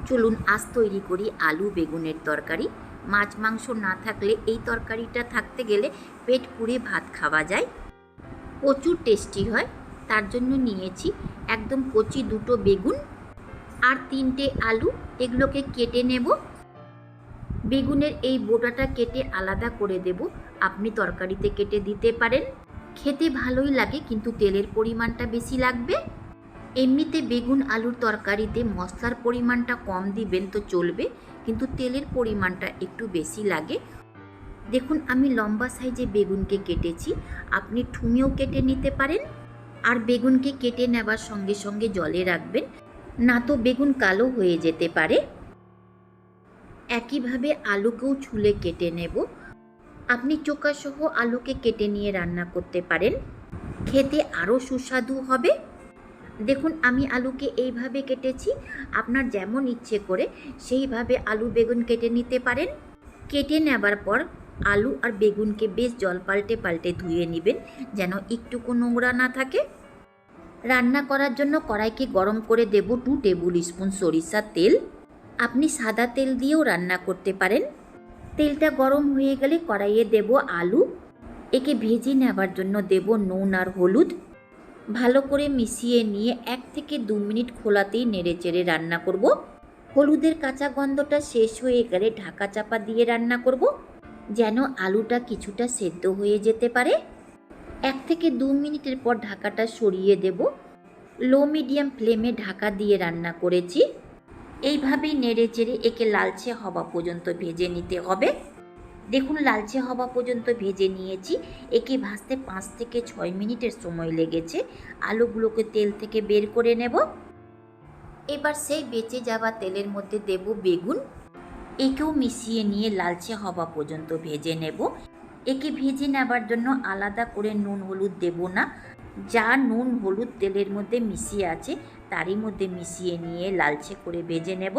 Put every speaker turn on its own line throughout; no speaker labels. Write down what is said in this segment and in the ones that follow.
চলুন আজ তৈরি করি আলু বেগুনের তরকারি। মাছ মাংস না থাকলে এই তরকারিটা থাকতে গেলে পেট পুড়ে ভাত খাওয়া যায়, প্রচুর টেস্টি হয়। তার জন্য নিয়েছি একদম কচি দুটো বেগুন আর 3টে আলু। এগুলোকে কেটে নেব। বেগুনের এই বোটাটা কেটে আলাদা করে দেব। আপনি তরকারিতে কেটে দিতে পারেন, খেতে ভালোই লাগে, কিন্তু তেলের পরিমাণটা বেশি লাগবে। এমনিতে বেগুন আলুর তরকারিতে মশলার পরিমাণটা কম দিবেন তো চলবে, কিন্তু তেলের পরিমাণটা একটু বেশি লাগে। দেখুন আমি লম্বা সাইজে বেগুনকে কেটেছি, আপনি ঠুমেও কেটে নিতে পারেন। আর বেগুনকে কেটে নেবার সঙ্গে সঙ্গে জলে রাখবেন, না তো বেগুন কালো হয়ে যেতে পারে। একইভাবে আলুকেও ছুলে কেটে নেব। আপনি চোকাসহ আলুকে কেটে নিয়ে রান্না করতে পারেন, খেতে আরও সুস্বাদু হবে। দেখুন আমি আলুকে এইভাবে কেটেছি, আপনার যেমন ইচ্ছে করে সেইভাবে আলু বেগুন কেটে নিতে পারেন। কেটে নেবার পর আলু আর বেগুনকে বেশ জল পাল্টে পাল্টে ধুয়ে নেবেন, যেন একটুকু নোংরা না থাকে। রান্না করার জন্য কড়াইকে গরম করে দেব 2 টেবিল স্পুন সরিষার তেল। আপনি সাদা তেল দিয়েও রান্না করতে পারেন। তেলটা গরম হয়ে গেলে কড়াইয়ে দেব আলু। একে ভেজে নেবার জন্য দেব নুন আর হলুদ। ভালো করে মিশিয়ে নিয়ে 1 থেকে 2 মিনিট খোলাতেই নেড়েচেড়ে রান্না করব। হলুদের কাঁচা গন্ধটা শেষ হয়ে গেলে ঢাকা চাপা দিয়ে রান্না করব, যেন আলুটা কিছুটা সেদ্ধ হয়ে যেতে পারে। 1 থেকে 2 মিনিটের পর ঢাকাটা সরিয়ে দেব। লো মিডিয়াম ফ্লেমে ঢাকা দিয়ে রান্না করেছি। এইভাবেই নেড়েচেড়ে একে লালচে হওয়া পর্যন্ত ভেজে নিতে হবে। দেখুন লালচে হওয়া পর্যন্ত ভেজে নিয়েছি। একে ভাজতে 5 থেকে 6 মিনিটের সময় লেগেছে। আলুগুলোকে তেল থেকে বের করে নেব। এবার সেই বেঁচে যাওয়া তেলের মধ্যে দেব বেগুন। একেও মিশিয়ে নিয়ে লালচে হওয়া পর্যন্ত ভেজে নেব। একে ভেজে নেবার জন্য আলাদা করে নুন হলুদ দেব না, যা নুন হলুদ তেলের মধ্যে মিশিয়ে আছে তারই মধ্যে মিশিয়ে নিয়ে লালচে করে ভেজে নেব।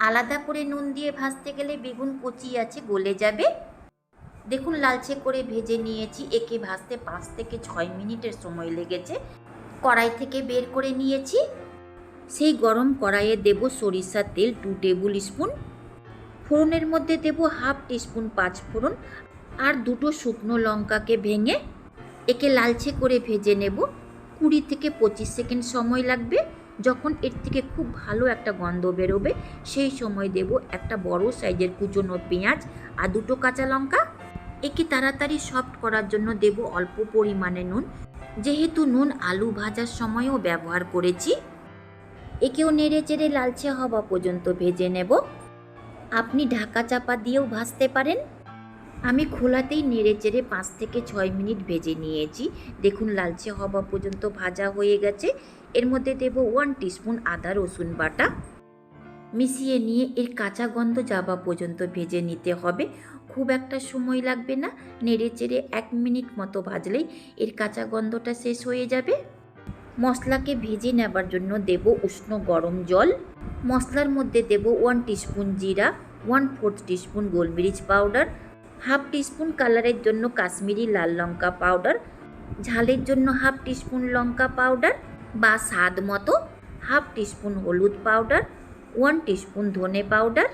আলাদা করে নুন দিয়ে ভাজতে গেলে বেগুন কচি আছে, গলে যাবে। দেখুন লালচে করে ভেজে নিয়েছি। একে ভাজতে 5 থেকে 6 মিনিটের সময় লেগেছে। কড়াই থেকে বের করে নিয়েছি। সেই গরম কড়াইয়ে দেব সরিষার তেল 2 টেবিল স্পুন। ফোড়নের মধ্যে দেব হাফ টিস্পুন 5 ফোড়ন আর 2টো শুকনো লঙ্কাকে ভেঙে। একে লালচে করে ভেজে নেব। 20 থেকে 25 সেকেন্ড সময় লাগবে। যখন এর থেকে খুব ভালো একটা গন্ধ বেরোবে সেই সময় দেব একটা বড় সাইজের কুচনো পেঁয়াজ আর 2টো কাঁচা লঙ্কা। একে তাড়াতাড়ি সফট করার জন্য দেব অল্প পরিমাণে নুন, যেহেতু নুন আলু ভাজার সময়ও ব্যবহার করেছি। একেও নেড়ে চেড়ে লালচে হওয়া পর্যন্ত ভেজে নেব। আপনি ঢাকা চাপা দিয়েও ভাজতে পারেন। আমি খোলাতেই নেড়ে চেড়ে 5 থেকে 6 মিনিট ভেজে নিয়েছি। দেখুন লালচে হওয়া পর্যন্ত ভাজা হয়ে গেছে। এর মধ্যে দেব 1 টিস্পুন আদা রসুন বাটা। মিশিয়ে নিয়ে এর কাঁচা গন্ধ যাওয়া পর্যন্ত ভেজে নিতে হবে। খুব একটা সময় লাগবে না, নেড়ে চেড়ে 1 মিনিট মতো ভাজলেই এর কাঁচা গন্ধটা শেষ হয়ে যাবে। মশলাকে ভেজে নেবার জন্য দেব উষ্ণ গরম জল। মশলার মধ্যে দেব 1 টিস্পুন জিরা, 1/4 টিস্পুন গোলমরিচ পাউডার, হাফ টিস্পুন কালারের জন্য কাশ্মীরি লাল লঙ্কা পাউডার, ঝালের জন্য হাফ টিস্পুন লঙ্কা পাউডার বা স্বাদ মতো, হাফ টিস্পুন হলুদ পাউডার, 1 টিস্পুন ধনে পাউডার।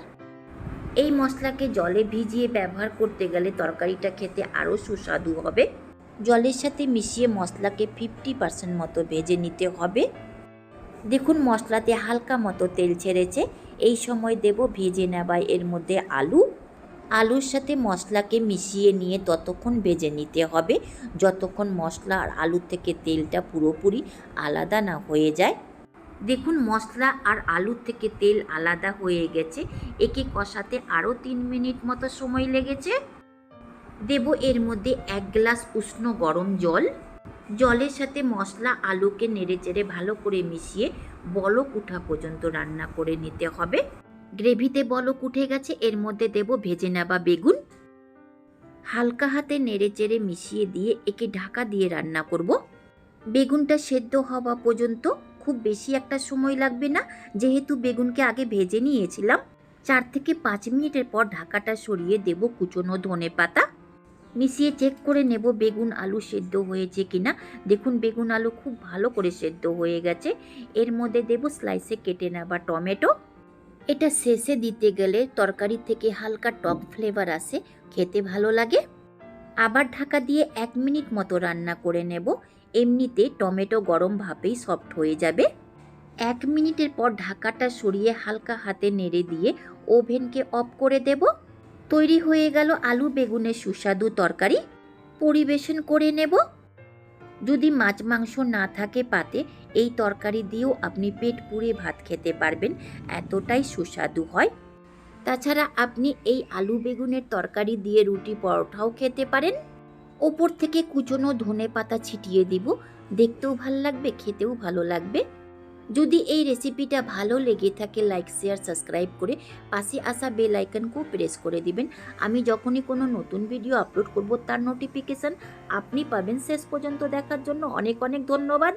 এই মশলাকে জলে ভিজিয়ে ব্যবহার করতে গেলে তরকারিটা খেতে আরও সুস্বাদু হবে। জলের সাথে মিশিয়ে মশলাকে 50% মতো ভেজে নিতে হবে। দেখুন মশলাতে হালকা মতো তেল ছেড়েছে। এই সময় দেব ভেজে নেওয়া এর মধ্যে আলু। আলুর সাথে মশলাকে মিশিয়ে নিয়ে ততক্ষণ ভেজে নিতে হবে যতক্ষণ মশলা আর আলু থেকে তেলটা পুরোপুরি আলাদা না হয়ে যায়। দেখুন মশলা আর আলুর থেকে তেল আলাদা হয়ে গেছে। একে কষাতে আরও 3 মিনিট মতো সময় লেগেছে। দেব এর মধ্যে 1 গ্লাস উষ্ণ গরম জল। জলের সাথে মশলা আলুকে নেড়েচেড়ে ভালো করে মিশিয়ে বলক ওঠা পর্যন্ত রান্না করে নিতে হবে। গ্রেভিতে বলক উঠে গেছে। এর মধ্যে দেব ভেজে নেওয়া বেগুন। হালকা হাতে নেড়েচেড়ে মিশিয়ে দিয়ে একে ঢাকা দিয়ে রান্না করব। বেগুনটা সেদ্ধ হওয়া পর্যন্ত খুব বেশি একটা সময় লাগবে না, যেহেতু বেগুনকে আগে ভেজে নিয়েছিলাম। 4 থেকে 5 মিনিটের পর ঢাকাটা সরিয়ে দেব কুচনো ধনে পাতা। মিশিয়ে চেক করে নেব বেগুন আলু সেদ্ধ হয়েছে কিনা। দেখুন বেগুন আলু খুব ভালো করে সেদ্ধ হয়ে গেছে। এর মধ্যে দেব স্লাইসে কেটে নেওয়া টমেটো। এটা শেষে দিতে গেলে তরকারি থেকে হালকা টক ফ্লেভার আসে, খেতে ভালো লাগে। আবার ঢাকা দিয়ে 1 মিনিট মতো রান্না করে নেব। এমনিতে টমেটো গরম ভাপেই সফট হয়ে যাবে। 1 মিনিটের পর ঢাকাটা সরিয়ে হালকা হাতে নেড়ে দিয়ে ওভেনকে অফ করে দেব। তৈরি হয়ে গেল আলু বেগুনের সুস্বাদু তরকারি। পরিবেশন করে নেব। যদি মাছ মাংস না থাকে পাতে, এই তরকারি দিয়েও আপনি পেট পুড়ে ভাত খেতে পারবেন, এতটাই সুস্বাদু হয়। তাছাড়া আপনি এই আলু বেগুনের তরকারি দিয়ে রুটি পরোটাও খেতে পারেন। ওপর থেকে কুচনো ধনেপাতা ছিটিয়ে দিব, দেখতেও ভালো লাগবে, খেতেও ভালো লাগবে। যদি এই রেসিপিটা ভালো লেগে থাকে লাইক শেয়ার সাবস্ক্রাইব করে পাশে আসা বেল আইকনকেও প্রেস করে দিবেন। আমি যখনই কোনো নতুন ভিডিও আপলোড করব তার নোটিফিকেশান আপনি পাবেন। শেষ পর্যন্ত দেখার জন্য অনেক অনেক ধন্যবাদ।